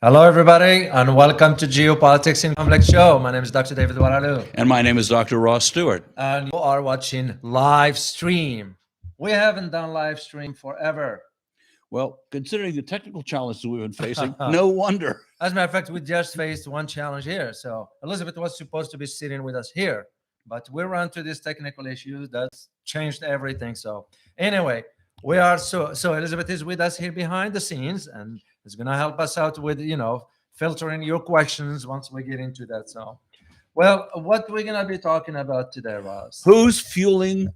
Hello, everybody, and welcome to Geopolitics in Conflict Show. My name is Dr. David Waralu, And my name is Dr. Ross Stewart. and you are watching live stream. We haven't done live stream forever. Well, considering the technical challenges we've been facing, no wonder. As a matter of fact, we just faced one challenge here. So Elizabeth was supposed to be sitting with us here, but we ran through these technical issues that's changed everything. So anyway, we are so Elizabeth is with us here behind the scenes and is going to help us out with filtering your questions once we get into that. So, well, what we're going to be talking about today, Ross? Who's fueling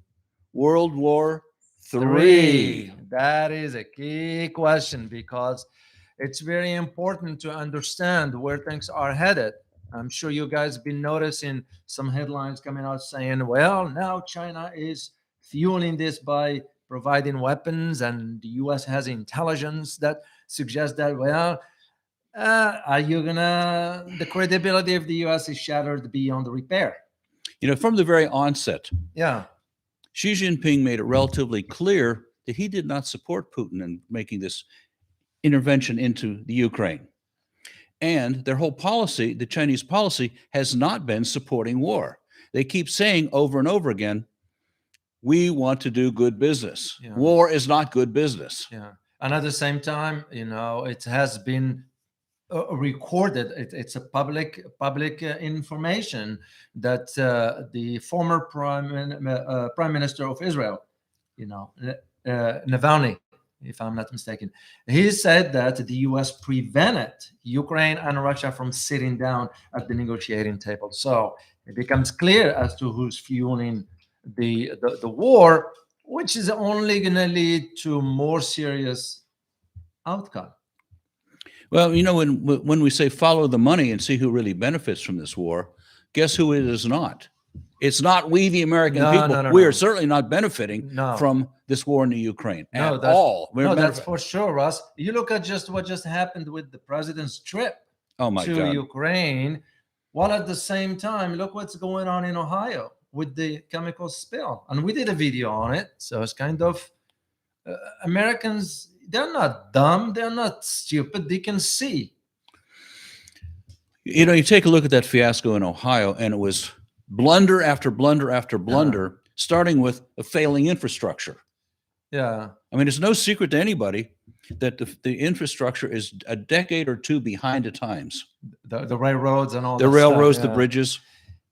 World War III? That is a key question because it's very important to understand where things are headed. I'm sure you guys have been noticing some headlines coming out saying, well, now China is fueling this by providing weapons, and the US has intelligence that suggests that, well, the credibility of the US is shattered beyond repair. You know, from the very onset, Yeah. Xi Jinping made it relatively clear that he did not support Putin in making this intervention into the Ukraine. And their whole policy, the Chinese policy, has not been supporting war. They keep saying over and over again, we want to do good business. Yeah. War is not good business. Yeah. And at the same time, it has been recorded. It's a public information that the former prime minister of Israel, Navalny, if I'm not mistaken, he said that the U.S. prevented Ukraine and Russia from sitting down at the negotiating table. So it becomes clear as to who's fueling the war, which is only going to lead to more serious outcome. Well, you know, when we say follow the money and see who really benefits from this war, guess who it is not? It's not we, the American people. We are certainly not benefiting from this war in the Ukraine at all. That's for sure, Russ. You look at just what just happened with the president's trip to Ukraine, while at the same time, look what's going on in Ohio with the chemical spill. And we did a video on it. So it's kind of Americans, they're not dumb. They're not stupid. They can see. You know, you take a look at that fiasco in Ohio, and it was blunder after blunder after blunder, starting with a failing infrastructure. Yeah. I mean, it's no secret to anybody that the infrastructure is a decade or two behind at times. The railroads and all the railroads, the bridges.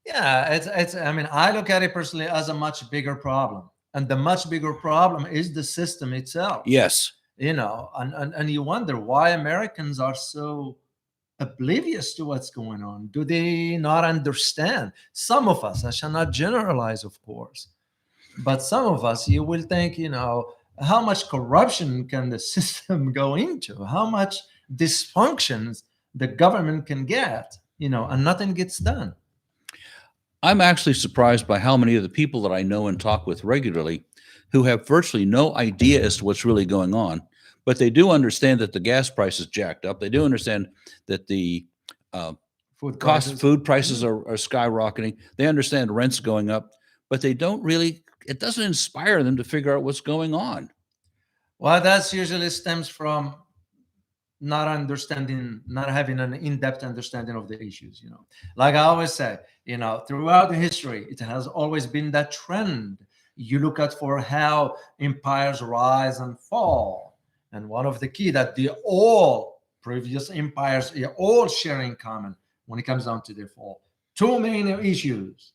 Yeah, it's. I mean, I look at it personally as a much bigger problem, and the much bigger problem is the system itself. Yes, and you wonder why Americans are so oblivious to what's going on. Do they not understand? Some of us, I shall not generalize, of course, but some of us, you will think, how much corruption can the system go into? How much dysfunctions the government can get, and nothing gets done. I'm actually surprised by how many of the people that I know and talk with regularly who have virtually no idea as to what's really going on, but they do understand that the gas price is jacked up. They do understand that the food prices are skyrocketing. They understand rents going up, but they don't really, it doesn't inspire them to figure out what's going on. Well, that's usually stems from not having an in-depth understanding of the issues. Like I always say, throughout history, it has always been that trend. You look at for how empires rise and fall. And one of the key that all previous empires all share in common when it comes down to their fall. Two main issues: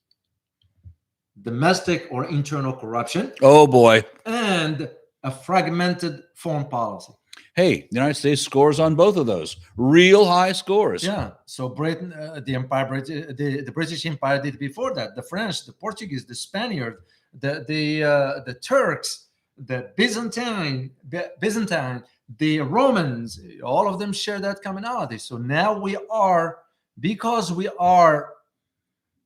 domestic or internal corruption. Oh boy. And a fragmented foreign policy. Hey, the United States scores on both of those. Real high scores. Yeah. So Britain, the British Empire did before that. The French, the Portuguese, the Spaniard, the Turks, the Byzantine, the Romans, all of them share that commonality. So now because we are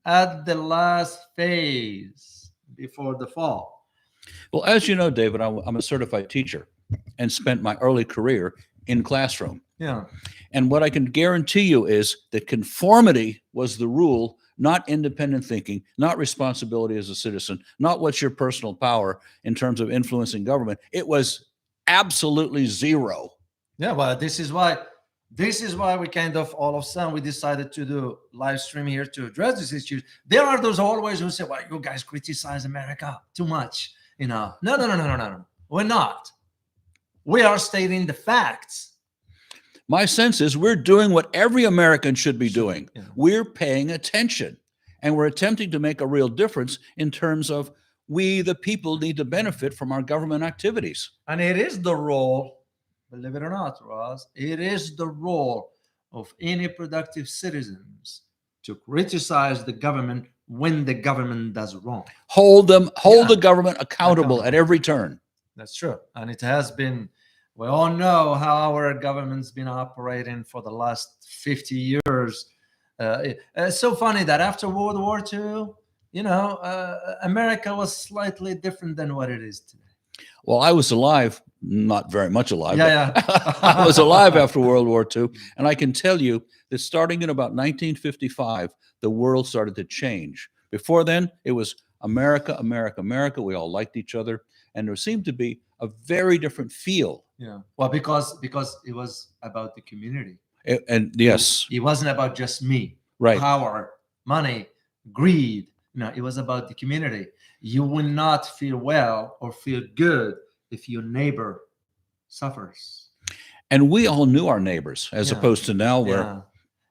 at the last phase before the fall. Well, as you know, David, I'm a certified teacher and spent my early career in classroom. Yeah. And what I can guarantee you is that conformity was the rule, not independent thinking, not responsibility as a citizen, not what's your personal power in terms of influencing government. It was absolutely zero. Yeah, well, this is why This is why we kind of all of a sudden we decided to do live stream here to address these issues. There are those always who say, well, you guys criticize America too much. No, we're not. We are stating the facts. My sense is we're doing what every American should be doing. Yeah. We're paying attention, and we're attempting to make a real difference in terms of we, the people, need to benefit from our government activities. And it is the role, believe it or not, Ross, it is the role of any productive citizens to criticize the government when the government does wrong. Hold the Yeah. government accountable at every turn. That's true. And it has been, we all know how our government's been operating for the last 50 years. It's so funny that after World War II, America was slightly different than what it is today. Well, I was alive, not very much alive. Yeah. I was alive after World War II. And I can tell you that starting in about 1955, the world started to change. Before then, it was America, America, America. We all liked each other. And there seemed to be a very different feel. Yeah. Well, because it was about the community. And yes. It wasn't about just me. Right. Power, money, greed. No, it was about the community. You will not feel well or feel good if your neighbor suffers. And we all knew our neighbors, as opposed to now where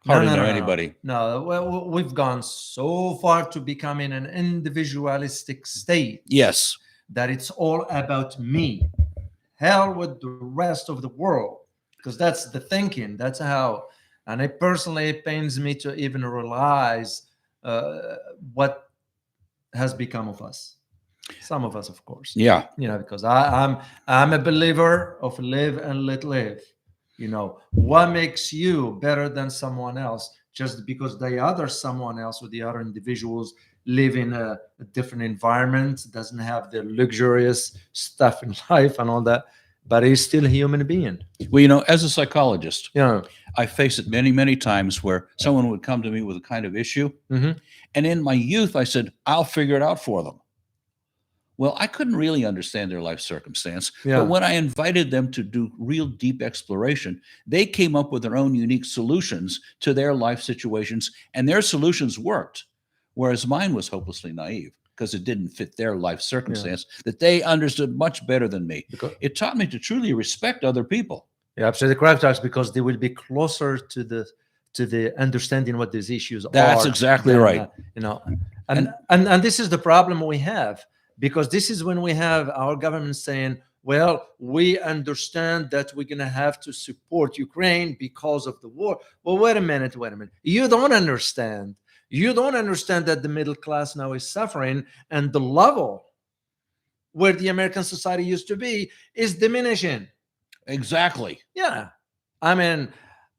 hardly know anybody. No, well, we've gone so far to becoming an individualistic state. Yes. That it's all about me. Hell with the rest of the world. Because that's the thinking. That's how, and it personally pains me to even realize what has become of us. Some of us, of course. Yeah. Because I'm a believer of live and let live. What makes you better than someone else just because the other someone else or the other individuals live in a different environment, doesn't have the luxurious stuff in life and all that, but he's still a human being. Well, as a psychologist, I face it many, many times where someone would come to me with a kind of issue. Mm-hmm. And in my youth, I said, I'll figure it out for them. Well, I couldn't really understand their life circumstance. Yeah. But when I invited them to do real deep exploration, they came up with their own unique solutions to their life situations, and their solutions worked. Whereas mine was hopelessly naive because it didn't fit their life circumstance that they understood much better than me. It taught me to truly respect other people. Yeah, absolutely correct, Alex, because they will be closer to the understanding what these issues are. That's exactly right. And this is the problem we have, because this is when we have our government saying, well, we understand that we're going to have to support Ukraine because of the war. Well, wait a minute. You don't understand. You don't understand that the middle class now is suffering, and the level where the American society used to be is diminishing. Exactly. Yeah. I mean,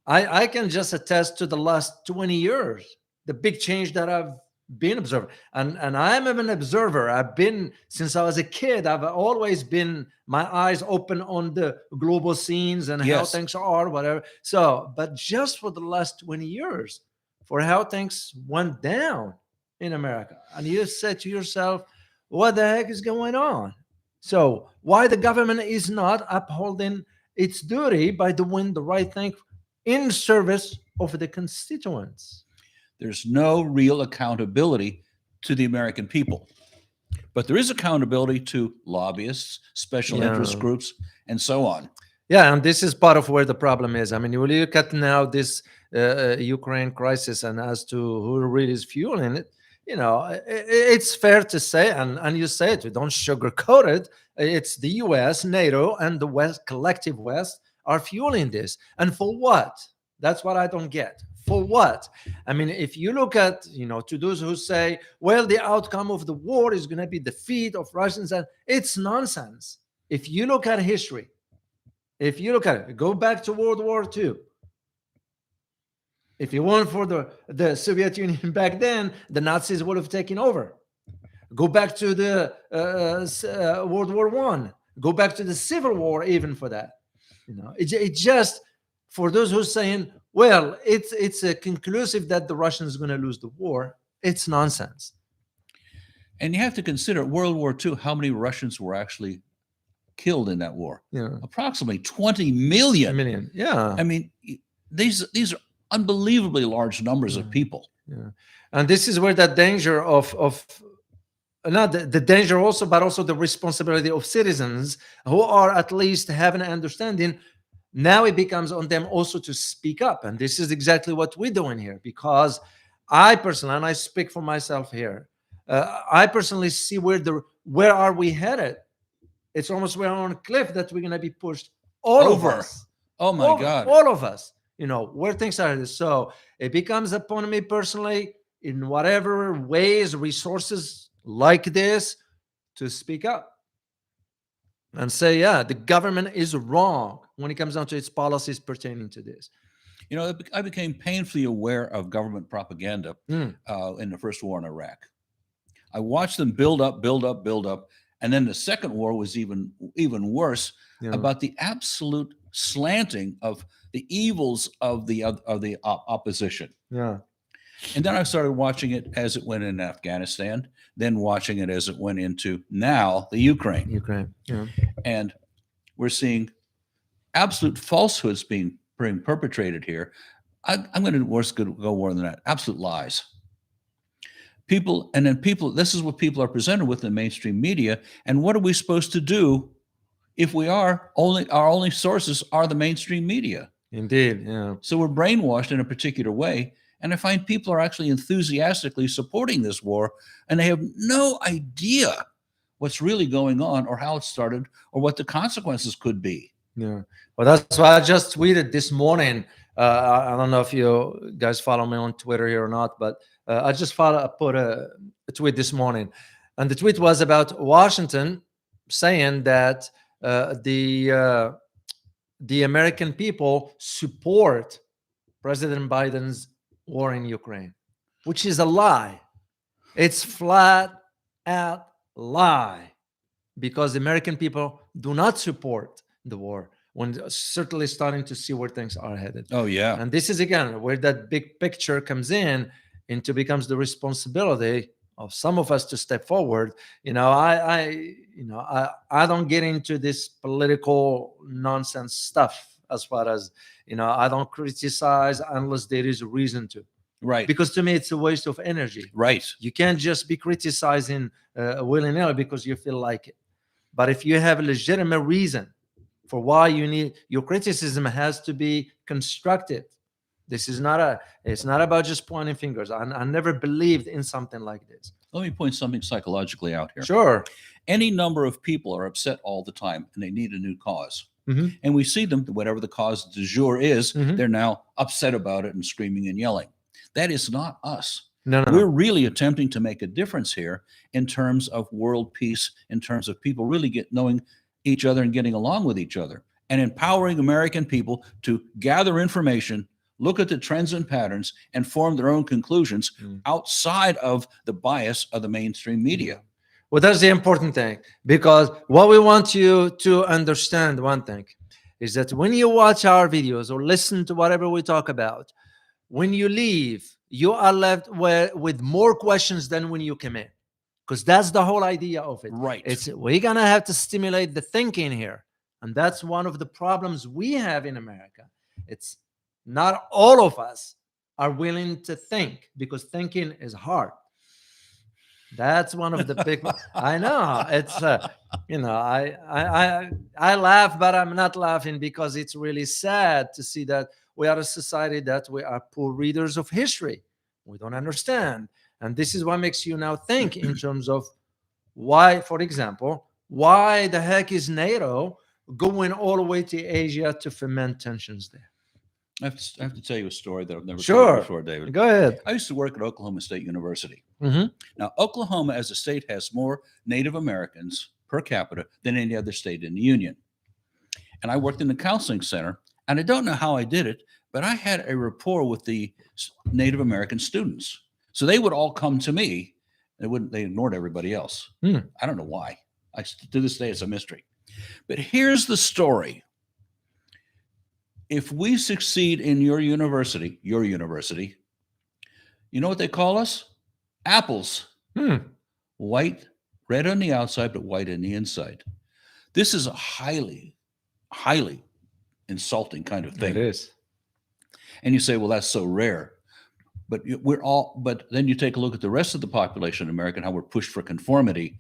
I can just attest to the last 20 years, the big change that I've been observing. And I'm an observer. I've been, since I was a kid, I've always been, my eyes open on the global scenes and how things are, whatever. So, but just for the last 20 years, for how things went down in America. And you said to yourself, what the heck is going on? So why the government is not upholding its duty by doing the right thing in service of the constituents? There's no real accountability to the American people. But there is accountability to lobbyists, special interest groups, and so on. Yeah, and this is part of where the problem is. I mean, you look at now this Ukraine crisis, and as to who really is fueling it, it's fair to say, and you say it, we don't sugarcoat it, it's the US, NATO, and the West, collective West, are fueling this. And for what? That's what I don't get. For what? I mean, if you look at, to those who say, well, the outcome of the war is going to be defeat of Russians, and it's nonsense. If you look at history, if you look at it, go back to World War II. If you want for the Soviet Union back then, the Nazis would have taken over. Go back to the World War I. Go back to the Civil War, even for that. It just, for those who are saying, well, it's a conclusive that the Russians are going to lose the war, it's nonsense. And you have to consider World War II, how many Russians were actually killed in that war? Yeah. Approximately 20 million. Yeah. I mean, these are unbelievably large numbers of people. Yeah. And this is where that danger of not the danger also, but also the responsibility of citizens who are at least having an understanding. Now it becomes on them also to speak up. And this is exactly what we're doing here, because I personally, and I speak for myself here, I personally see where are we headed. It's almost we're on a cliff that we're going to be pushed all of Over. us. Oh my God. All of us, where things are headed. So it becomes upon me personally, in whatever ways, resources like this, to speak up and say, yeah, the government is wrong when it comes down to its policies pertaining to this. I became painfully aware of government propaganda in the first war in Iraq. I watched them build up, and then the second war was even worse, about the absolute slanting of the evils of the opposition. Yeah. And then I started watching it as it went in Afghanistan, then watching it as it went into now the Ukraine. Yeah. And we're seeing absolute falsehoods being perpetrated here. I'm going to go more than that. Absolute lies. People, this is what people are presented with in the mainstream media. And what are we supposed to do if our only sources are the mainstream media? Indeed, yeah. So we're brainwashed in a particular way. And I find people are actually enthusiastically supporting this war, and they have no idea what's really going on or how it started or what the consequences could be. Yeah. Well, that's why I just tweeted this morning. I don't know if you guys follow me on Twitter here or not, but I just put a tweet this morning. And the tweet was about Washington saying that the American people support President Biden's war in Ukraine, which is a lie. It's flat out lie, because the American people do not support the war, when certainly starting to see where things are headed. Oh yeah. And this is again where that big picture comes into becomes the responsibility of some of us to step forward. I don't get into this political nonsense stuff, as far as I don't criticize unless there is a reason to. Right. Because to me, it's a waste of energy. Right. You can't just be criticizing willy-nilly because you feel like it. But if you have a legitimate reason for why you need, your criticism has to be constructive. It's not about just pointing fingers. I never believed in something like this. Let me point something psychologically out here. Sure. Any number of people are upset all the time, and they need a new cause. Mm-hmm. And we see them, whatever the cause du jour is, Mm-hmm. they're now upset about it and screaming and yelling. That is not us. No. We're really attempting to make a difference here in terms of world peace, in terms of people really knowing each other and getting along with each other, and empowering American people to gather information, look at the trends and patterns, and form their own conclusions outside of the bias of the mainstream media. Well, that's the important thing, because what we want you to understand, one thing, is that when you watch our videos or listen to whatever we talk about, when you leave, you are left with more questions than when you come in, because that's the whole idea of it. Right. We're going to have to stimulate the thinking here. And that's one of the problems we have in America. It's not all of us are willing to think, because thinking is hard. That's one of the big. I know it's I laugh, but I'm not laughing because it's really sad to see that we are a society that we are poor readers of history. We don't understand, and this is what makes you now think in terms of why, for example, why the heck is NATO going all the way to Asia to foment tensions there? I have to tell you a story that I've never Sure. told before, David. Go ahead. I used to work at Oklahoma State University. Mm-hmm. Now, Oklahoma as a state has more Native Americans per capita than any other state in the union. And I worked in the counseling center, and I don't know how I did it, but I had a rapport with the Native American students. So they would all come to me. They ignored everybody else. I don't know why. To this day, it's a mystery. But here's the story. If we succeed in your university, you know what they call us? Apples. White, red on the outside, but white on the inside. This is a highly, highly insulting kind of thing. It is. And you say, well, that's so rare. But but then you take a look at the rest of the population in America and how we're pushed for conformity.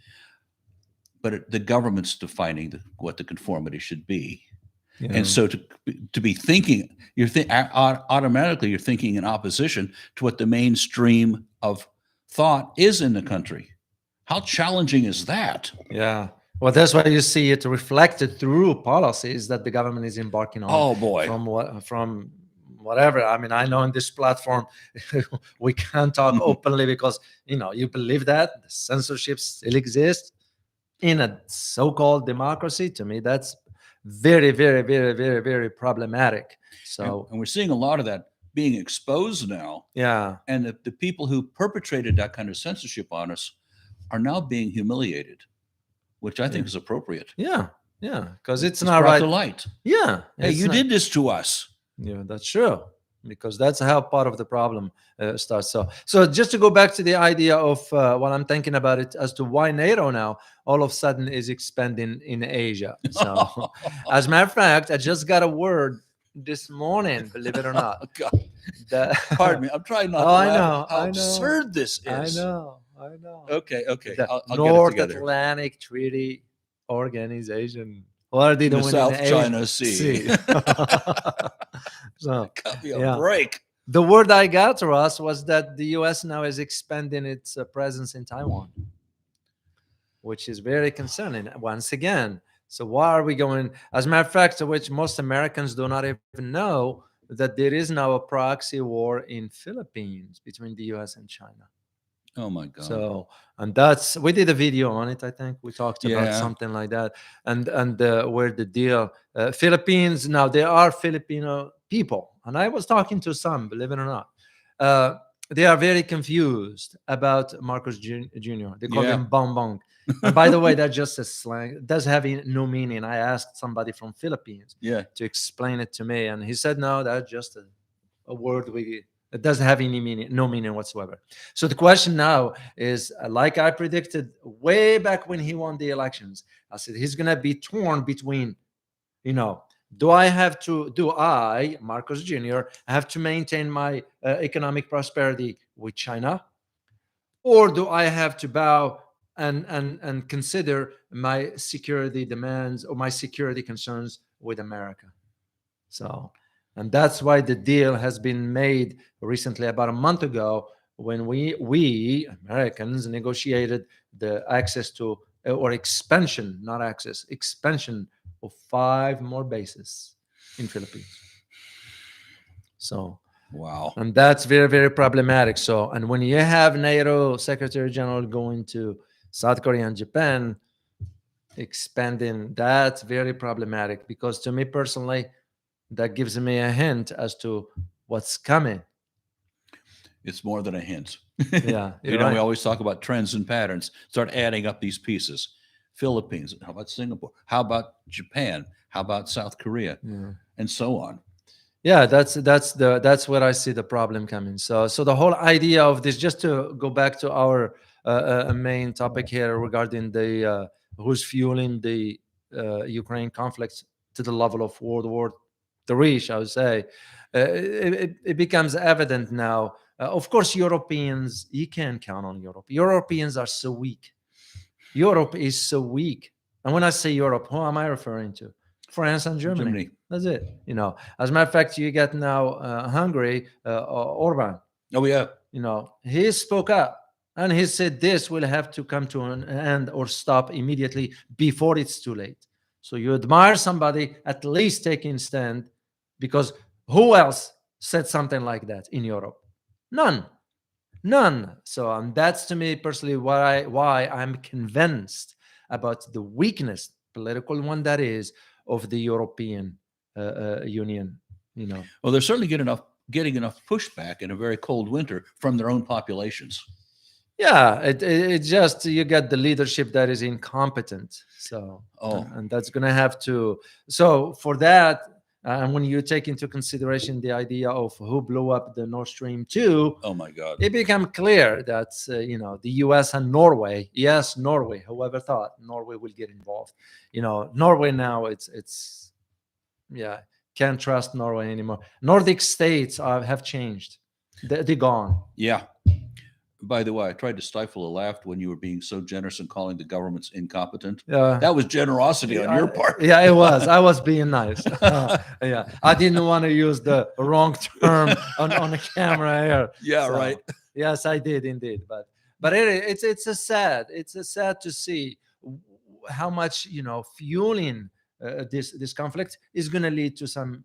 But the government's defining what the conformity should be. Yeah. And so to be thinking, automatically you're thinking in opposition to what the mainstream of thought is in the country. How challenging is that? Yeah. Well, that's why you see it reflected through policies that the government is embarking on. Oh boy. From whatever. I mean, I know in this platform we can't talk openly because you believe that the censorship still exists in a so-called democracy. To me, that's very, very, very, very, very problematic. So, and we're seeing a lot of that being exposed now. Yeah. And the people who perpetrated that kind of censorship on us are now being humiliated, which I think is appropriate. Yeah. Yeah. Because it's not not right. To light. Yeah. Hey, you did this to us. Yeah, that's true. Because that's how part of the problem starts. So just to go back to the idea of what I'm thinking about it as to why NATO now all of a sudden is expanding in Asia. So as a matter of fact, I just got a word this morning, believe it or not. Oh, God. Pardon me. I'm trying not to I laugh know, how I know. absurd this is. I know. Okay. The I'll North get it together. Atlantic Treaty Organization. What are they doing The South in China Asia? Sea. So Cut me a break. The word I got to us was that the U.S. now is expanding its presence in Taiwan, which is very concerning once again. So why are we going? As a matter of fact, which most Americans do not even know, that there is now a proxy war in Philippines between the U.S. and China. Oh my God. So, and we did a video on it. I think we talked about something like that, and where the deal, Philippines. Now there are Filipino people, and I was talking to some, believe it or not. They are very confused about Marcos Jr. They call him Bongbong. And by the way, that's just a slang. It does have no meaning. I asked somebody from Philippines to explain it to me, and he said, no, that's just a word it doesn't have any meaning, no meaning whatsoever. So the question now is, like I predicted way back when he won the elections, I said he's going to be torn between, do I, Marcos Jr., have to maintain my economic prosperity with China, or do I have to bow and consider my security demands or my security concerns with America? So, and that's why the deal has been made recently, about a month ago, when we Americans negotiated the access to, or expansion, not access, expansion of 5 more bases in Philippines. So, wow. And that's very, very problematic. So, and when you have NATO Secretary General going to South Korea and Japan, expanding, that's very problematic, because to me personally, that gives me a hint as to what's coming. It's more than a hint. Yeah. We always talk about trends and patterns. Start adding up these pieces. Philippines. How about Singapore? How about Japan? How about South Korea? And so on. Yeah, that's where I see the problem coming. So the whole idea of this, just to go back to our main topic here regarding the who's fueling the Ukraine conflict to the level of World War III, shall I say, it becomes evident now. Of course, Europeans, you can't count on Europe. Europeans are so weak. Europe is so weak. And when I say Europe, who am I referring to? France and Germany. That's it. As a matter of fact, you get now Hungary, Orban. Oh, yeah. He spoke up and he said this will have to come to an end or stop immediately before it's too late. So you admire somebody at least taking stand, because who else said something like that in Europe? None. So, and that's, to me personally, why I'm convinced about the weakness, political one that is, of the European Union. Well, they're certainly getting enough pushback in a very cold winter from their own populations. Yeah, it just, you get the leadership that is incompetent. So, and that's going to have to. So for that, and when you take into consideration the idea of who blew up the Nord Stream 2, oh my God, it became clear that the U.S. and Norway, yes, Norway, whoever thought Norway will get involved. Norway now, it's can't trust Norway anymore. Nordic states have changed. They're gone. Yeah. By the way, I tried to stifle a laugh when you were being so generous in calling the governments incompetent. Yeah. That was generosity on your part. Yeah, it was. I was being nice. Yeah, I didn't want to use the wrong term on the camera here. Yeah, right. Yes, I did indeed. But it's a sad to see how much fueling this conflict is going to lead to some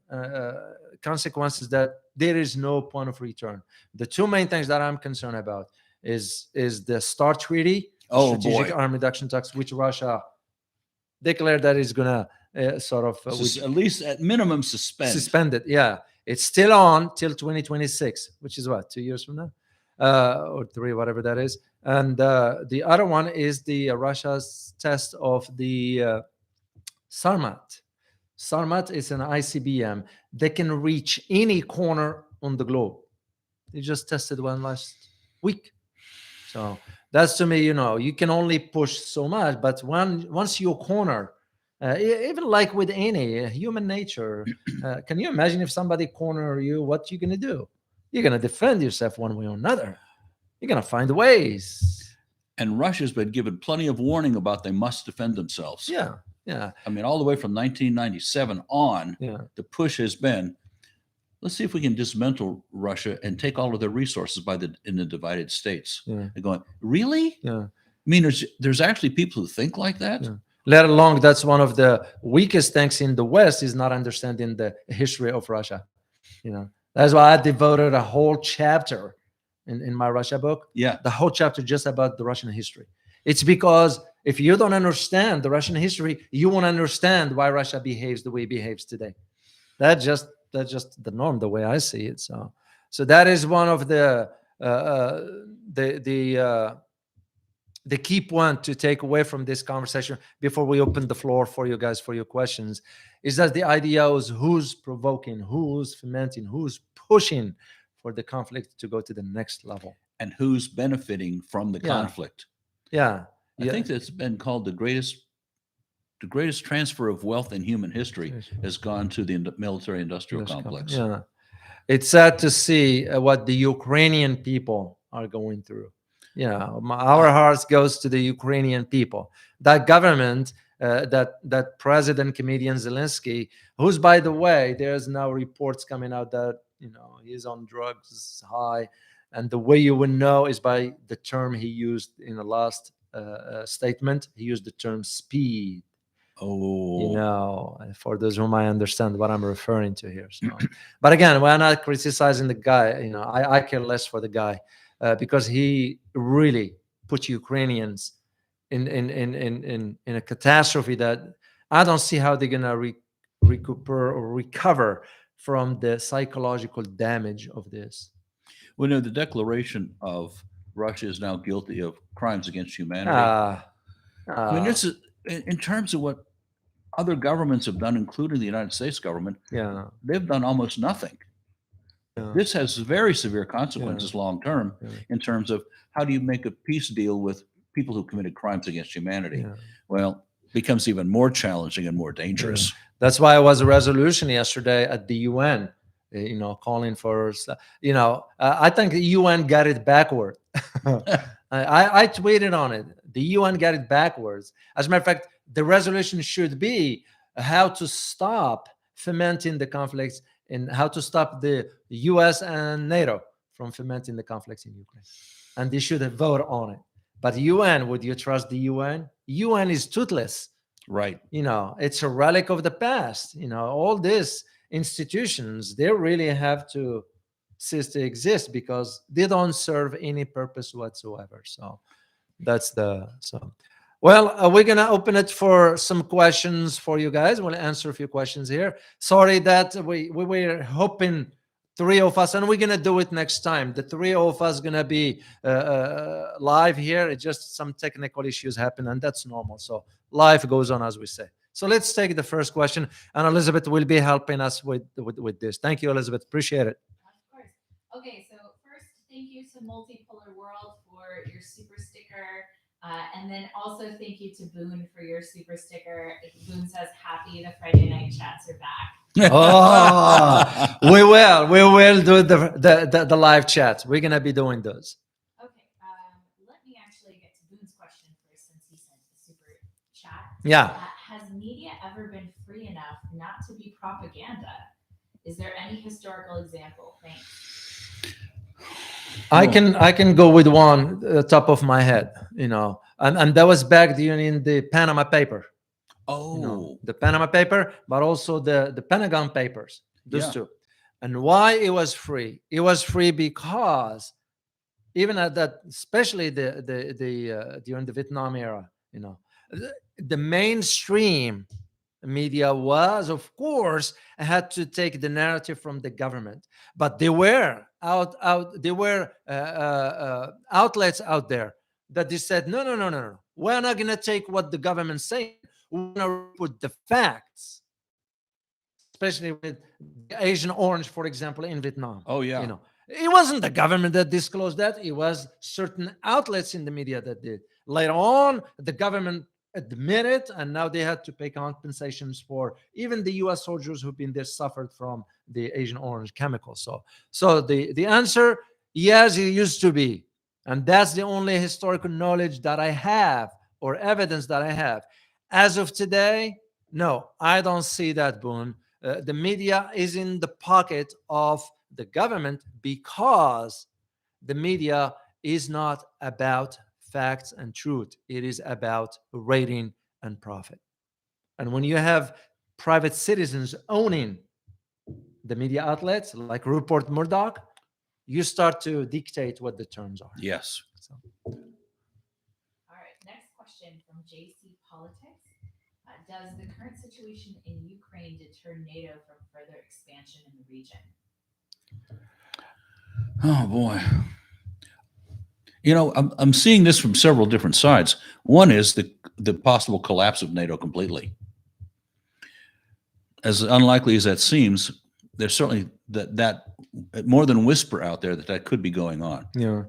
consequences that there is no point of return. The two main things that I'm concerned about is the START treaty, strategic arm reduction talks, which Russia declared that is going to sort of at least at minimum suspended. Yeah, it's still on till 2026, which is what, 2 years from now, or 3, whatever that is. And the other one is the Russia's test of the Sarmat. Sarmat is an ICBM that can reach any corner on the globe. They just tested one last week. So that's, to me, you can only push so much, but once you corner, even like with any human nature, can you imagine if somebody corner you, what you're going to do? You're going to defend yourself one way or another. You're going to find ways. And Russia's been given plenty of warning about they must defend themselves. Yeah. I mean, all the way from 1997 on, the push has been, let's see if we can dismantle Russia and take all of their resources in the divided states. They're going, really? Yeah. I mean, there's actually people who think like that. Yeah. Let alone, that's one of the weakest things in the West, is not understanding the history of Russia. That's why I devoted a whole chapter in my Russia book. Yeah. The whole chapter just about the Russian history. It's because if you don't understand the Russian history, you won't understand why Russia behaves the way it behaves today. That's just the norm, the way I see it. So that is one of the key point to take away from this conversation before we open the floor for you guys for your questions, is that the idea is who's provoking, who's fomenting, who's pushing for the conflict to go to the next level, and who's benefiting from the conflict. I think that's been called the greatest transfer of wealth in human history has gone to the military-industrial complex. Yeah, it's sad to see what the Ukrainian people are going through. Our hearts goes to the Ukrainian people. That government, that President comedian Zelensky, who's, by the way, there's now reports coming out that he's on drugs, high, and the way you would know is by the term he used in the last statement. He used the term speed. For those whom I understand what I'm referring to here. So, but again, we're not criticizing the guy. I care less for the guy because he really put Ukrainians in a catastrophe that I don't see how they're gonna recuperate or recover from the psychological damage of this. Well, the declaration of Russia is now guilty of crimes against humanity. I mean, this is in terms of what other governments have done, including the United States government. They've done almost nothing. This has very severe consequences long term in terms of how do you make a peace deal with people who committed crimes against humanity. Well, it becomes even more challenging and more dangerous. That's why it was a resolution yesterday at the UN, calling for, I think the UN got it backward. I tweeted on it. The UN got it backwards. As a matter of fact, the resolution should be how to stop fomenting the conflicts and how to stop the US and NATO from fomenting the conflicts in Ukraine. And they should vote on it. But UN, would you trust the UN? UN is toothless. Right. It's a relic of the past. All these institutions, they really have to cease to exist because they don't serve any purpose whatsoever. So that's well, we're gonna open it for some questions for you guys. We'll answer a few questions here. Sorry that we were hoping 3 of us, and we're gonna do it next time. The 3 of us gonna be live here. It's just some technical issues happen, and that's normal. So life goes on, as we say. So let's take the first question, and Elizabeth will be helping us with this. Thank you, Elizabeth. Appreciate it. Of course. Okay, so first, thank you to Multipolar World for your super sticker. And then also thank you to Boone for your super sticker. Boone says, "Happy the Friday night chats are back." Oh, we will do the live chats. We're gonna be doing those. Okay, let me actually get to Boone's question first, since he sent the super chat. Yeah. Has media ever been free enough not to be propaganda? Is there any historical example? Thanks. I can go with one top of my head, and that was back during the Panama paper. Oh, The Panama paper, but also the Pentagon papers, those Yeah. two. And why it was free? It was free because even at that, especially the during the Vietnam era, the mainstream media was, of course, had to take the narrative from the government, but there were outlets out there that they said, no, no, no, no, no, we're not going to take what the government's saying. We're going to put the facts, especially with the Asian orange, for example, in Vietnam. Oh, yeah. It wasn't the government that disclosed that. It was certain outlets in the media that did. Later on, the government admitted, and now they had to pay compensations for even the U.S. soldiers who've been there suffered from the Asian orange chemical. So the answer, yes, it used to be, and that's the only historical knowledge that I have or evidence that I have. As of today, no, I don't see that, Boone. The media is in the pocket of the government because the media is not about facts and truth. It is about rating and profit. And when you have private citizens owning the media outlets like Rupert Murdoch, you start to dictate what the terms are. Yes. So. All right, next question from JC Politics. Does the current situation in Ukraine deter NATO from further expansion in the region? Oh boy. I'm seeing this from several different sides. One is the possible collapse of NATO completely. As unlikely as that seems, there's certainly that more than whisper out there that could be going on. Yeah.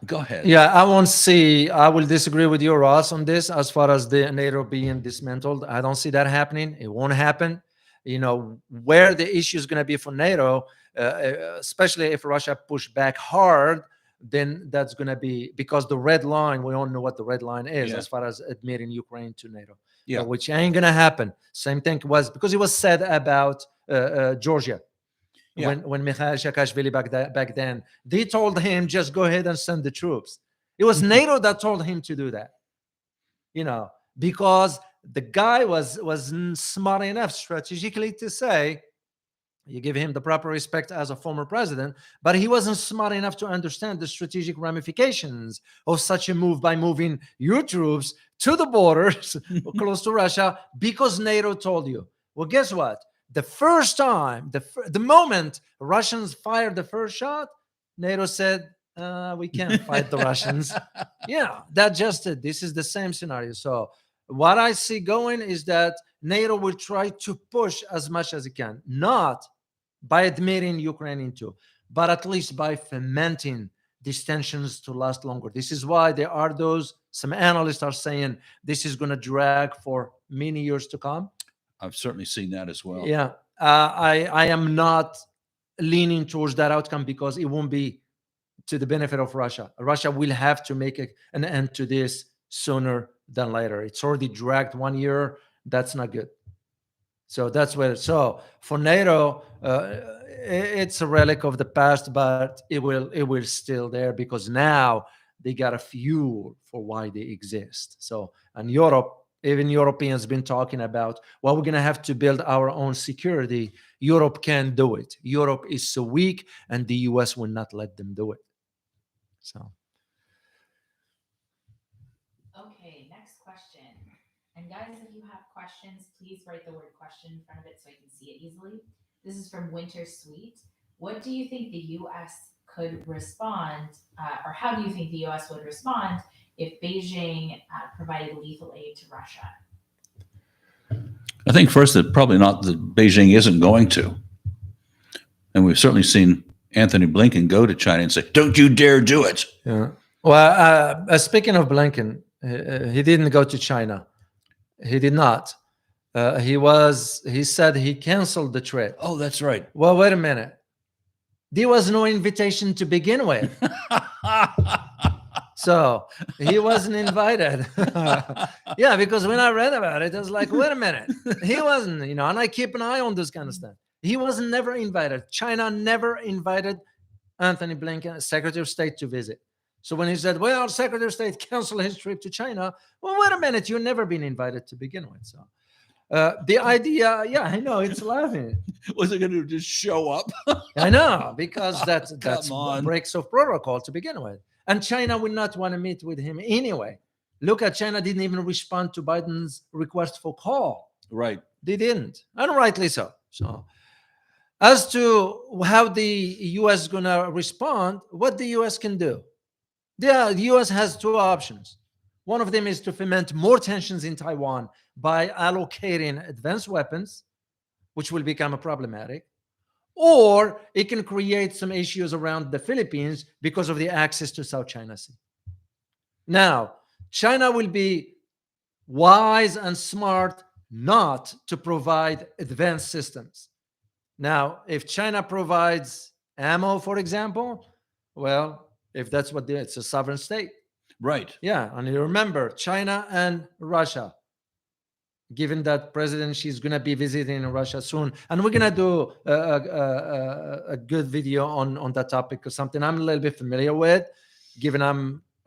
Go ahead. Yeah, I will disagree with you, Ross, on this as far as the NATO being dismantled. I don't see that happening. It won't happen. Where the issue is going to be for NATO, especially if Russia push back hard, then that's going to be because the red line, we all know what the red line is as far as admitting Ukraine to NATO, which ain't going to happen. Same thing was because it was said about Georgia. When Mikhail Saakashvili back then, they told him, just go ahead and send the troops. It was NATO that told him to do that, because the guy was smart enough strategically to say, you give him the proper respect as a former president, but he wasn't smart enough to understand the strategic ramifications of such a move by moving your troops to the borders close to Russia because NATO told you. Well, guess what? The first time, the moment Russians fired the first shot, NATO said, we can't fight the Russians. That just it. This is the same scenario. So what I see going is that NATO will try to push as much as it can, not by admitting Ukraine into, but at least by fomenting these tensions to last longer. This is why there are some analysts are saying this is going to drag for many years to come. I've certainly seen that as well. Yeah, I am not leaning towards that outcome because it won't be to the benefit of Russia. Russia will have to make an end to this sooner than later. It's already dragged 1 year. That's not good. So that's where. So for NATO, it's a relic of the past, but it will still there because now they got a fuel for why they exist. So and Europe. Even Europeans been talking about, well, we're going to have to build our own security. Europe can do it. Europe is so weak, and the U.S. will not let them do it. So. Okay, next question. And guys, if you have questions, please write the word question in front of it so I can see it easily. This is from Winter Sweet. What do you think the U.S. could respond, or how do you think the U.S. would respond if Beijing provided lethal aid to Russia? I think first that probably not that Beijing isn't going to. And we've certainly seen Anthony Blinken go to China and say, don't you dare do it. Yeah. Well, speaking of Blinken, he didn't go to China. He did not. He said he canceled the trip. Oh, that's right. Well, wait a minute. There was no invitation to begin with. So he wasn't invited. Yeah, because when I read about it, I was like, wait a minute. He wasn't, and I keep an eye on this kind of stuff. He was never invited. China never invited Anthony Blinken, Secretary of State, to visit. So when he said, well, Secretary of State canceled his trip to China, well, wait a minute. You've never been invited to begin with. So the idea, yeah, I know, it's laughing. Was it going to just show up? I know, because that's on. breaks of protocol to begin with. And China will not want to meet with him anyway. Look at China didn't even respond to Biden's request for call. Right. They didn't, and rightly so. So as to how the U.S. is going to respond, what the U.S. can do. The U.S. has two options. One of them is to foment more tensions in Taiwan by allocating advanced weapons, which will become problematic. Or it can create some issues around the Philippines because of the access to South China Sea. Now, China will be wise and smart not to provide advanced systems. Now, if China provides ammo, for example, well, if that's what it's a sovereign state. Right. Yeah, and you remember China and Russia. Given that President Xi's going to be visiting Russia soon, and we're going to do a good video on that topic, or something I'm a little bit familiar with, given I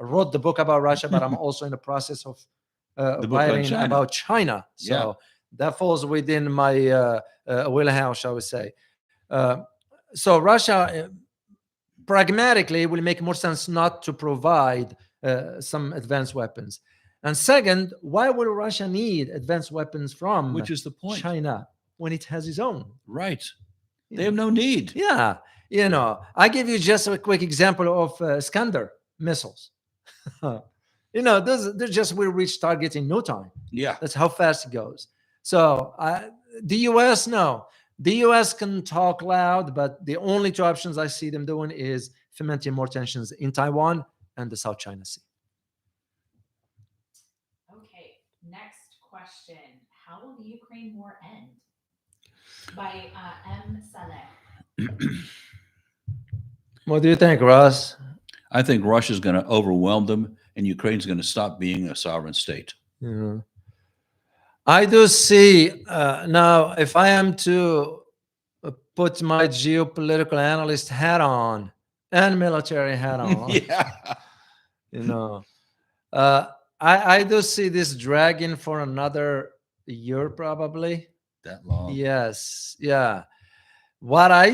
wrote the book about Russia, but I'm also in the process of writing about China. So that falls within my wheelhouse, shall we say. So Russia, pragmatically, will make more sense not to provide some advanced weapons. And second, why would Russia need advanced weapons from Which is the point. China when it has its own? Right. They have no need. Yeah. I give you just a quick example of Iskander missiles. They're just will reach target in no time. Yeah. That's how fast it goes. So the U.S., no. The U.S. can talk loud, but the only two options I see them doing is fomenting more tensions in Taiwan and the South China Sea. Next question. How will the Ukraine war end? By M. Saleh. What do you think, Ross? I think Russia's going to overwhelm them and Ukraine's going to stop being a sovereign state. Yeah. I do see now, if I am to put my geopolitical analyst hat on and military hat on, I do see this dragging for another year, probably. That long? Yes. Yeah. What I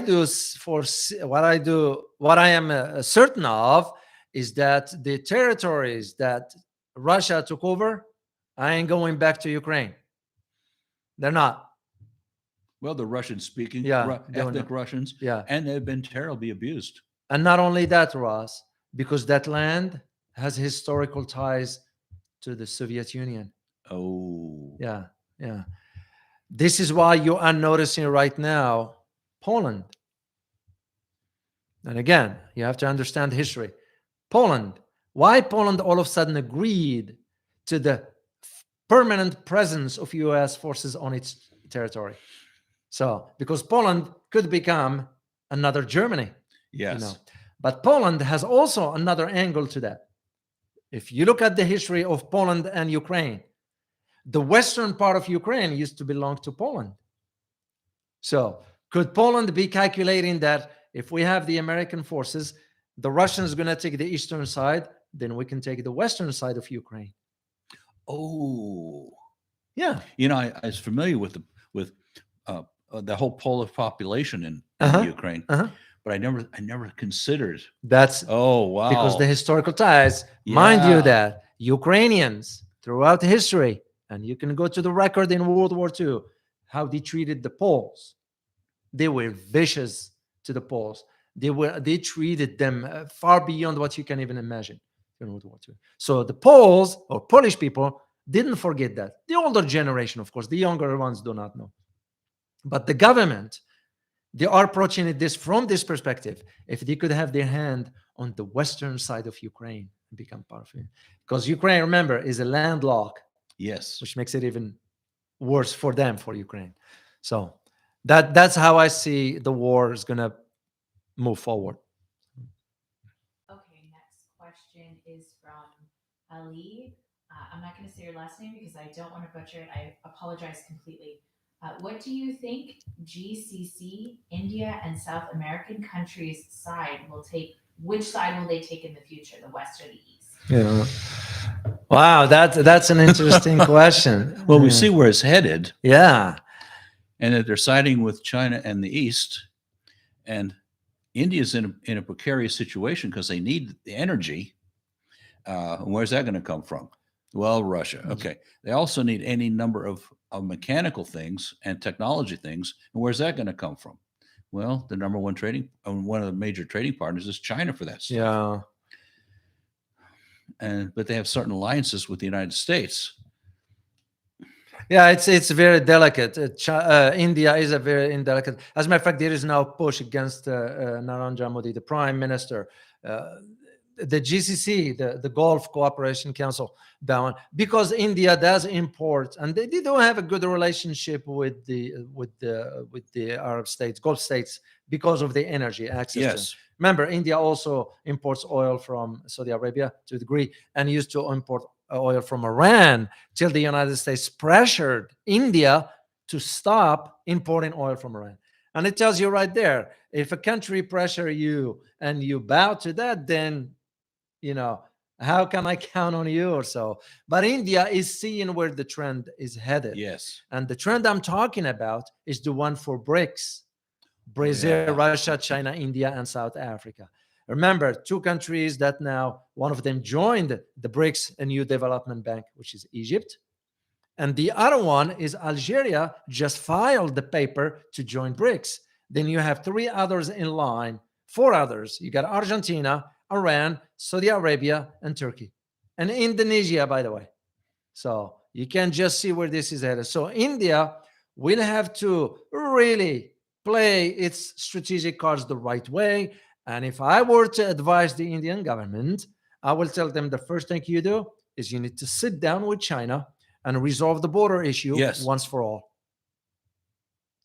am certain of is that the territories that Russia took over, I ain't going back to Ukraine. They're not. Well, the Russian-speaking, ethnic Russians, and they've been terribly abused. And not only that, Ross, because that land has historical ties to the Soviet Union. Oh. Yeah. This is why you are noticing right now Poland. And again, you have to understand history. Poland. Why Poland all of a sudden agreed to the permanent presence of U.S. forces on its territory? So, because Poland could become another Germany. Yes. But Poland has also another angle to that. If you look at the history of Poland and Ukraine, the western part of Ukraine used to belong to Poland. So could Poland be calculating that if we have the American forces, the Russians are going to take the eastern side, then we can take the western side of Ukraine? Oh. Yeah. I was familiar with the whole Polish population in Ukraine. But I never considered. That's wow. Because the historical ties, mind you, that Ukrainians throughout history, and you can go to the record in World War II, how they treated the Poles. They were vicious to the Poles. They treated them far beyond what you can even imagine in World War II. So the Poles or Polish people didn't forget that. The older generation, of course, the younger ones do not know. But the government, they are approaching this from this perspective. If they could have their hand on the western side of Ukraine, become part of it. Because Ukraine, remember, is a landlocked, Yes. which makes it even worse for them, for Ukraine. So that's how I see the war is going to move forward. Okay, next question is from Ali. I'm not going to say your last name because I don't want to butcher it. I apologize completely. What do you think GCC, India, and South American countries side will take? Which side will they take in the future, the West or the East? Yeah. Wow, that's an interesting question. Well, we see where it's headed, Yeah. and that they're siding with China and the East, and India's in a precarious situation because they need the energy. Where's that going to come from? Well, Russia. Okay. They also need any number of mechanical things and technology things. And where's that going to come from? Well, the number one one of the major trading partners is China for that stuff. Yeah. But they have certain alliances with the United States. Yeah, it's very delicate. India is a very indelicate. As a matter of fact, there is now push against Narendra Modi, the prime minister. The GCC, the Gulf Cooperation Council, down because India does import, and they don't have a good relationship with the Arab states, Gulf states, because of the energy access. Yes. Remember, India also imports oil from Saudi Arabia to a degree, and used to import oil from Iran till the United States pressured India to stop importing oil from Iran. And it tells you right there, if a country pressure you and you bow to that, then how can I count on you or so? But India is seeing where the trend is headed. Yes. And the trend I'm talking about is the one for BRICS: Brazil, Russia, China, India, and South Africa. Remember, two countries that now, one of them joined the BRICS, a new development bank, which is Egypt. And the other one is Algeria, just filed the paper to join BRICS. Then you have three others in line, four others. You got Argentina, Iran, Saudi Arabia, and Turkey. And Indonesia, by the way. So you can just see where this is headed. So India will have to really play its strategic cards the right way. And if I were to advise the Indian government, I will tell them the first thing you do is you need to sit down with China and resolve the border issue once for all.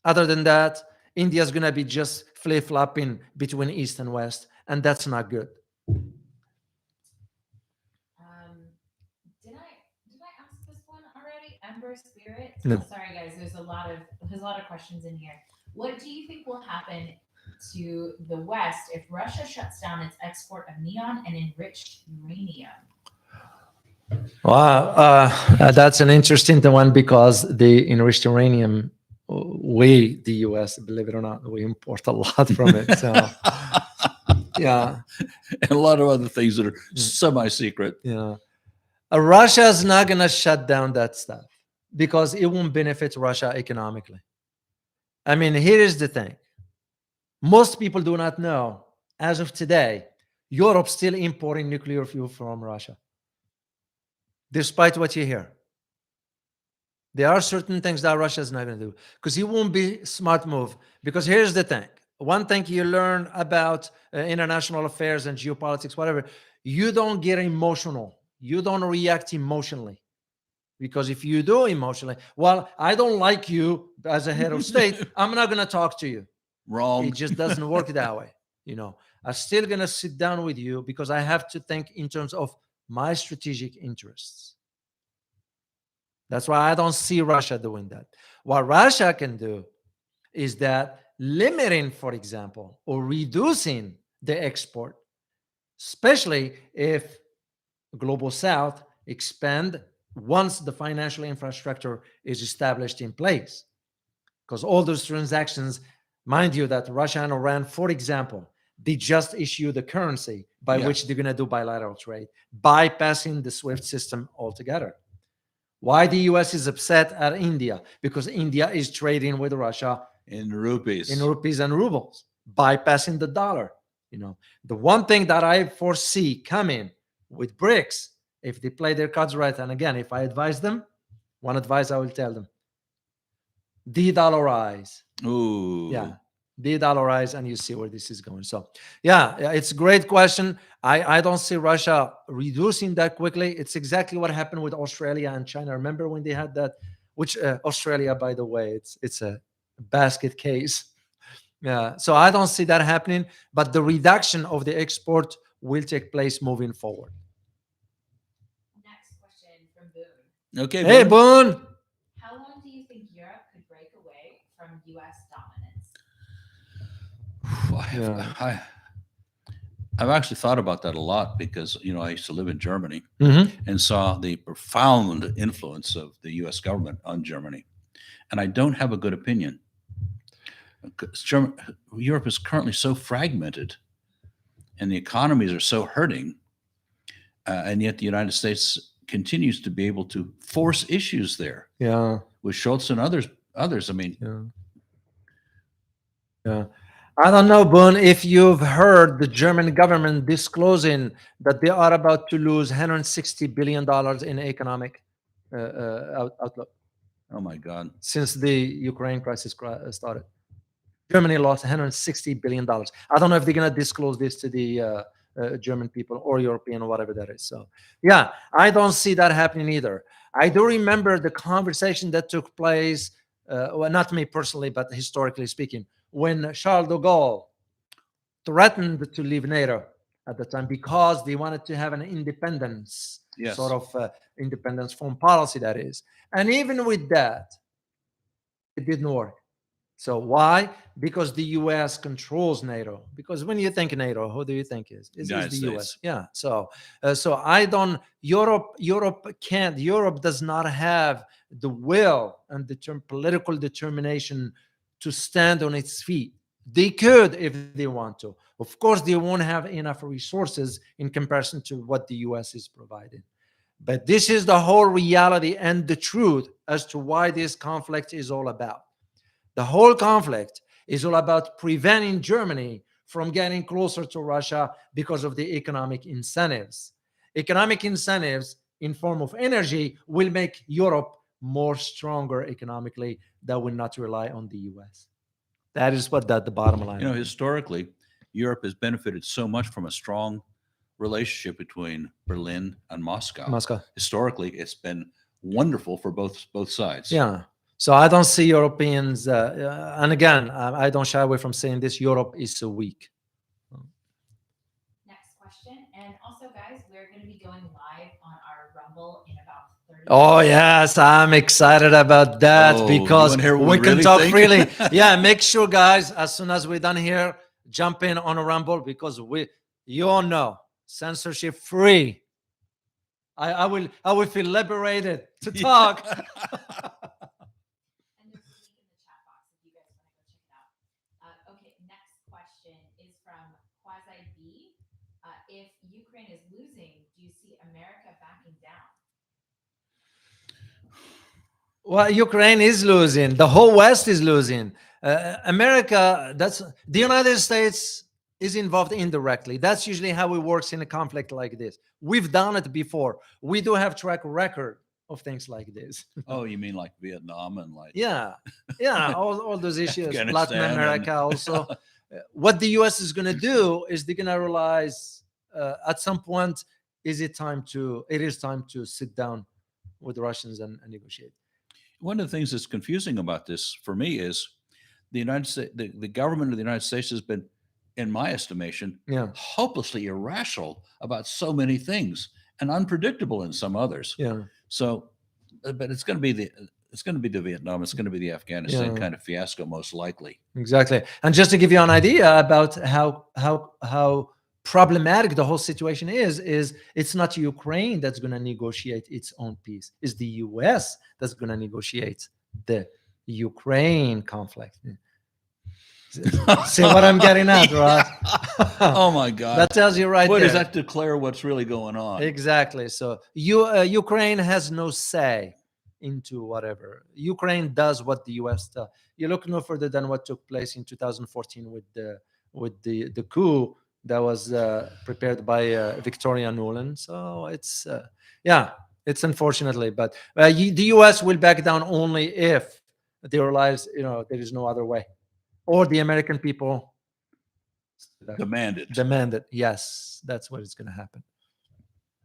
Other than that, India is going to be just flip-flopping between East and West, and that's not good. Did I ask this one already? Ember Spirit. No. Sorry, guys. There's a lot of questions in here. What do you think will happen to the West if Russia shuts down its export of neon and enriched uranium? Wow, that's an interesting one because the enriched uranium, the U.S., believe it or not, we import a lot from it. So, yeah. And a lot of other things that are semi-secret. Yeah. Russia is not going to shut down that stuff because it won't benefit Russia economically. I mean, here is the thing. Most people do not know, as of today, Europe's still importing nuclear fuel from Russia. Despite what you hear, there are certain things that Russia is not going to do because it won't be a smart move. Because here's the thing. One thing you learn about international affairs and geopolitics, whatever, you don't get emotional. You don't react emotionally. Because if you do emotionally, well, I don't like you as a head of state, I'm not going to talk to you. Wrong. It just doesn't work that way. I'm still going to sit down with you because I have to think in terms of my strategic interests. That's why I don't see Russia doing that. What Russia can do is that limiting, for example, or reducing the export, especially if Global South expand once the financial infrastructure is established in place. Because all those transactions, mind you, that Russia and Iran, for example, they just issue the currency by which they're going to do bilateral trade, bypassing the SWIFT system altogether. Why the US is upset at India? Because India is trading with Russia in rupees and rubles, bypassing the dollar. The one thing that I foresee coming with BRICS, if they play their cards right, and again, if I advise them, one advice I will tell them: de-dollarize. Ooh. Yeah. de-dollarize, and you see where this is going. So yeah, it's a great question. I don't see Russia reducing that quickly. It's exactly what happened with Australia and China. Remember when they had that, which Australia, by the way, it's a basket case. Yeah, so I don't see that happening, but the reduction of the export will take place moving forward. Next question from Boone. Okay. Hey, Boone. Boone. How long do you think Europe could break away from U.S. dominance? I've actually thought about that a lot because, I used to live in Germany Mm-hmm. and saw the profound influence of the U.S. government on Germany. And I don't have a good opinion. Europe is currently so fragmented and the economies are so hurting. And yet the United States continues to be able to force issues there. Yeah. With Schultz and others. I mean, yeah. I don't know, Boone, if you've heard the German government disclosing that they are about to lose $160 billion in economic outlook. Oh my God. Since the Ukraine crisis started. Germany lost $160 billion. I don't know if they're going to disclose this to the German people or European or whatever that is. So yeah, I don't see that happening either. I do remember the conversation that took place, well, not me personally, but historically speaking, when Charles de Gaulle threatened to leave NATO at the time because they wanted to have an independence, sort of independence foreign policy, that is. And even with that, it didn't work. So why? Because the U.S. controls NATO. Because when you think NATO, who do you think is? It's the U.S. Yeah. So I don't. Europe can't. Europe does not have the will and the political determination to stand on its feet. They could if they want to. Of course, they won't have enough resources in comparison to what the U.S. is providing. But this is the whole reality and the truth as to why this conflict is all about. The whole conflict is all about preventing Germany from getting closer to Russia because of the economic incentives. Economic incentives in form of energy will make Europe more stronger economically. That will not rely on the U.S. That is what the bottom line. Historically, Europe has benefited so much from a strong relationship between Berlin and Moscow. Historically, it's been wonderful for both sides. Yeah. So I don't see Europeans, and again, I don't shy away from saying this, Europe is so weak. Next question. And also, guys, we're going to be going live on our Rumble in about 30 minutes. Oh, yes, I'm excited about that because we can talk freely. Yeah, make sure, guys, as soon as we're done here, jump in on a Rumble because you all know, censorship free. I will feel liberated to talk. If Ukraine is losing, do you see America backing down? Well, Ukraine is losing. The whole West is losing. America, that's the United States is involved indirectly. That's usually how it works in a conflict like this. We've done it before. We do have track record of things like this. Oh, you mean like Vietnam and like all those issues. Latin America also. What the U.S. is going to do is they're going to realize at some point it is time to sit down with the Russians and negotiate. One of the things that's confusing about this for me is the United States, the government of the United States has been, in my estimation, hopelessly irrational about so many things and unpredictable in some others. Yeah. So, but it's going to be the Vietnam, it's going to be the Afghanistan kind of fiasco, most likely. Exactly. And just to give you an idea about how problematic the whole situation is it's not Ukraine that's going to negotiate its own peace. It's the U.S. that's going to negotiate the Ukraine conflict. See what I'm getting at, right? Oh my God. That tells you right what there. Does that declare what's really going on? Exactly. So Ukraine has no say into whatever. Ukraine does what the U.S. does. You look no further than what took place in 2014 with the coup that was prepared by Victoria Nuland. So it's it's unfortunately, but the U.S. will back down only if they realize there is no other way. or the American people Demand it. demand it. Yes, that's what is going to happen.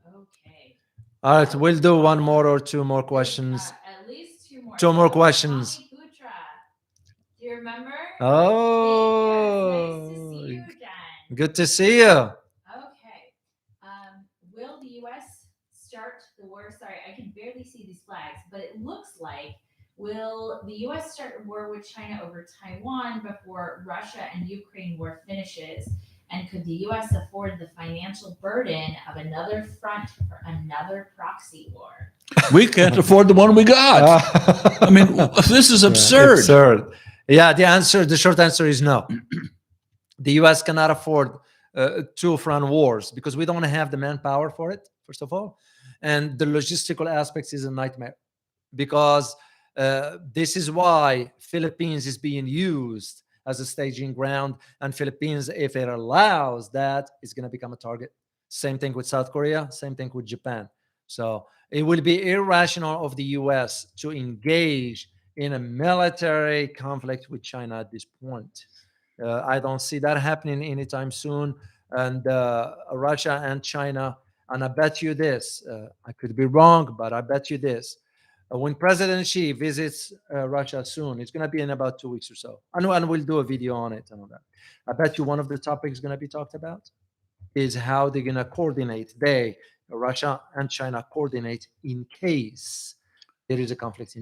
Okay. All right, we'll do one more or two more There's, questions. at least two more. Two more So, questions. Tommy Putra, do you remember? Oh, Yes, nice to see you again. good to see you. Okay. Will the U.S. start the war? Sorry, I can barely see these flags, but it looks like will the U.S. start a war with China over Taiwan before Russia and Ukraine war finishes? And could the U.S. afford the financial burden of another front for another proxy war? We can't afford the one we got. I mean, this is absurd. Absurd. Yeah, the short answer is no. The U.S. cannot afford two front wars because we don't have the manpower for it, first of all. And the logistical aspects is a nightmare because this is why Philippines is being used as a staging ground. And Philippines, if it allows that, is going to become a target. Same thing with South Korea, same thing with Japan. So it will be irrational of the U.S. to engage in a military conflict with China at this point. I don't see that happening anytime soon. And Russia and China, and I bet you this, I could be wrong, but I bet you this. When President Xi visits Russia soon, it's going to be in about 2 weeks or so. And we'll do a video on it and all that. I bet you one of the topics going to be talked about is how they're going to coordinate. Russia and China coordinate in case there is a conflict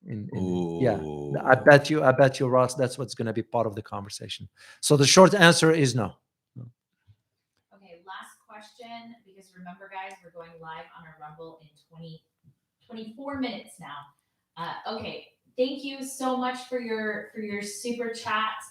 yeah. I bet you, Ross, that's what's going to be part of the conversation. So the short answer is no. Okay, last question, because remember, guys, we're going live on our Rumble in 24 minutes now. Okay, thank you so much for your super chat,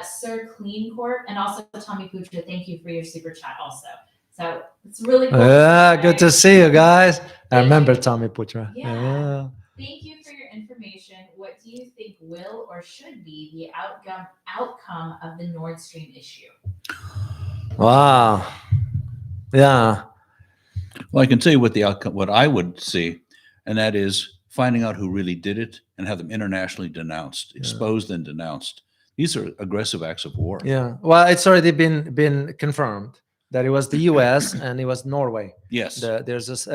Sir Clean Corp, and also Tommy Putra. Thank you for your super chat also. So it's really cool. Yeah, good to see you guys. I remember Tommy Putra. Yeah. Thank you for your information. What do you think will or should be the outcome of the Nord Stream issue? Wow. Yeah. Well, I can tell you what the outcome, what I would see, and that is finding out who really did it and have them internationally denounced, exposed and denounced. These are aggressive acts of war. Yeah. Well, it's already been confirmed that it was the U.S. and it was Norway. Yes. There's this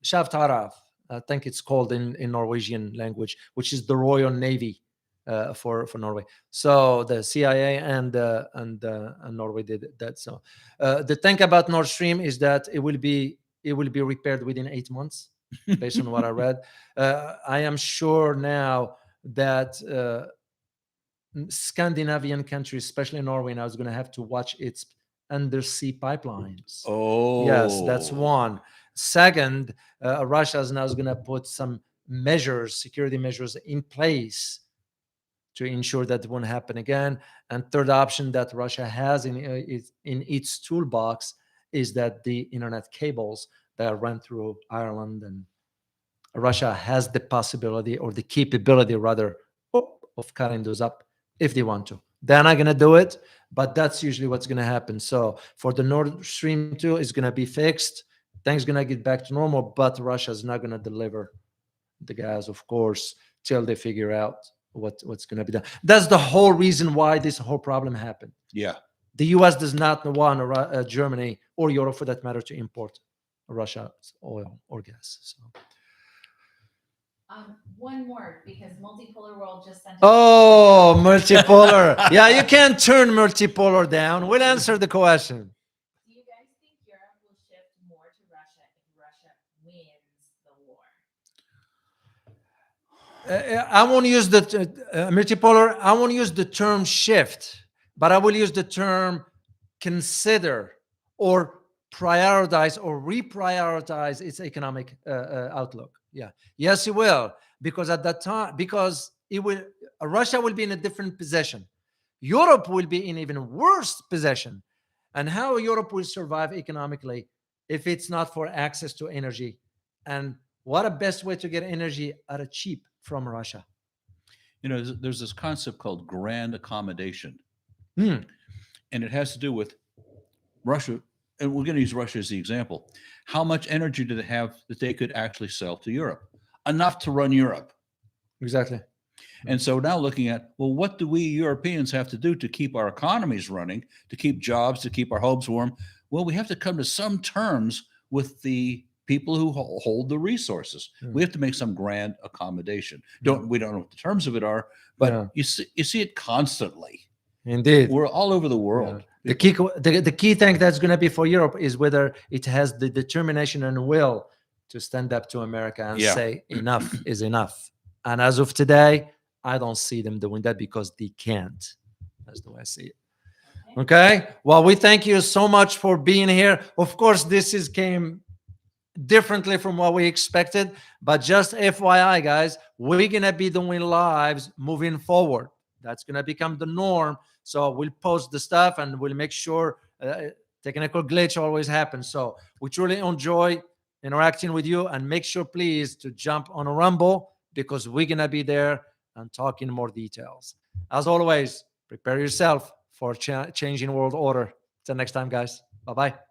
Shavtaraf, I think it's called in Norwegian language, which is the Royal Navy for Norway. So the CIA and Norway did that. So the thing about Nord Stream is that it will be repaired within 8 months, based on what I read. I am sure now that Scandinavian countries, especially Norway, now is going to have to watch its undersea pipelines. Oh, yes, that's one. Second, Russia is now going to put some security measures in place to ensure that it won't happen again. And third option that Russia has in its toolbox is that the internet cables that run through Ireland, and Russia has the possibility or the capability rather of cutting those up if they want to. They're not going to do it, but that's usually what's going to happen. So for the Nord Stream 2, it's going to be fixed. Things going to get back to normal, but Russia is not going to deliver the gas, of course, till they figure out what's going to be done. That's the whole reason why this whole problem happened. Yeah. The U.S. does not want Germany or Europe, for that matter, to import Russia's oil or gas. So. One more, because Multipolar World just sent. Oh, multipolar. Yeah, you can't turn multipolar down. We'll answer the question. Do you guys think Europe will shift more to Russia if Russia wins the war? I won't use the multipolar. I won't use the term shift, but I will use the term consider or prioritize or reprioritize its economic outlook. Yeah. Yes, it will, because at that time, Russia will be in a different position. Europe will be in even worse position. And how Europe will survive economically if it's not for access to energy? And what a best way to get energy at a cheap from Russia? You know, there's this concept called grand accommodation. And it has to do with Russia. And we're going to use Russia as the example. How much energy do they have that they could actually sell to Europe? Enough to run Europe. Exactly. And so now looking at, well, what do we Europeans have to do to keep our economies running, to keep jobs, to keep our homes warm? Well, we have to come to some terms with the people who hold the resources. We have to make some grand accommodation. We don't know what the terms of it are, but you see it constantly. Indeed. We're all over the world. The key thing that's going to be for Europe is whether it has the determination and will to stand up to America and say enough is enough. And as of today, I don't see them doing that because they can't. That's the way I see it. Okay. Well, we thank you so much for being here. Of course, this came differently from what we expected, but just FYI, guys, we're going to be doing lives moving forward. That's going to become the norm. So we'll post the stuff and we'll make sure technical glitch always happens. So we truly enjoy interacting with you, and make sure please to jump on a Rumble, because we're going to be there and talking more details. As always, prepare yourself for changing world order. Till next time, guys. Bye-bye.